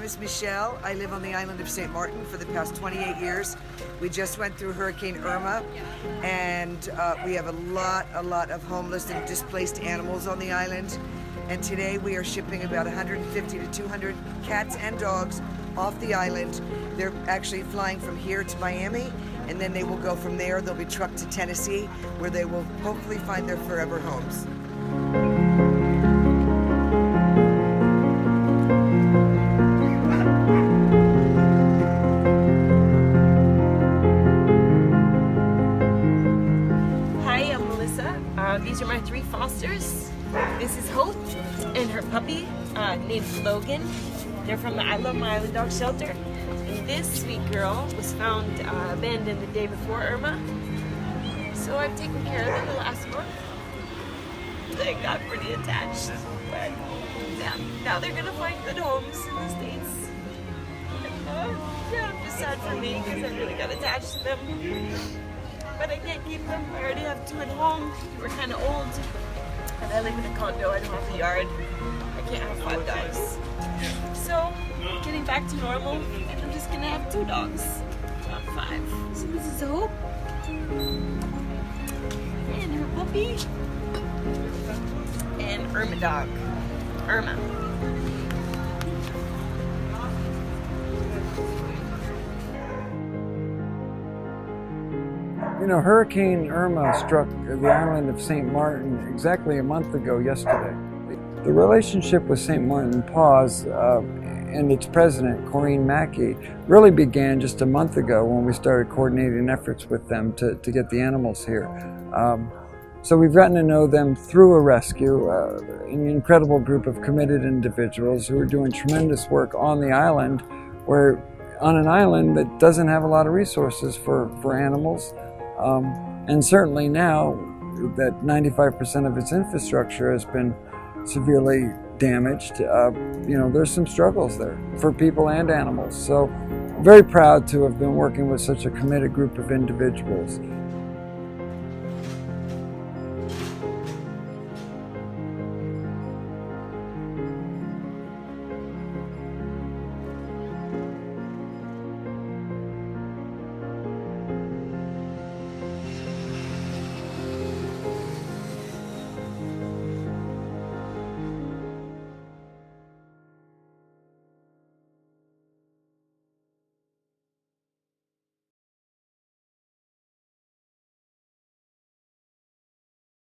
is Michelle. I live on the island of St Maarten for the past 28 years. We just went through Hurricane Irma, and we have a lot of homeless and displaced animals on the island. And today we are shipping about 150 to 200 cats and dogs off the island. They're actually flying from here to Miami, and then they will go from there. They'll be trucked to Tennessee, where they will hopefully find their forever homes. These are my 3 fosters. This is Hope and her puppy named Logan. They're from the I Love My Island Dog Shelter. And this sweet girl was found abandoned the day before Irma. So I've taken care of them the last month. They got pretty attached, but yeah, now they're gonna find good homes in the States. And, yeah, it's just sad for me because I really got attached to them. But I can't keep them. I already have 2 at home. We're kind of old. And I live in a condo. I don't have a yard. I can't have 5 dogs. So, getting back to normal, and I'm just going to have 2 dogs. Not 5. So this is Hope. And her puppy. And Irma dog. Irma. You know, Hurricane Irma struck the island of St. Maarten exactly a month ago yesterday. The relationship with St. Maarten Paws and its president, Corinne Mackey, really began just a month ago when we started coordinating efforts with them to get the animals here. So we've gotten to know them through a rescue, an incredible group of committed individuals who are doing tremendous work on the island, on an island that doesn't have a lot of resources for animals. And certainly now that 95% of its infrastructure has been severely damaged, you know, there's some struggles there for people and animals. So very proud to have been working with such a committed group of individuals.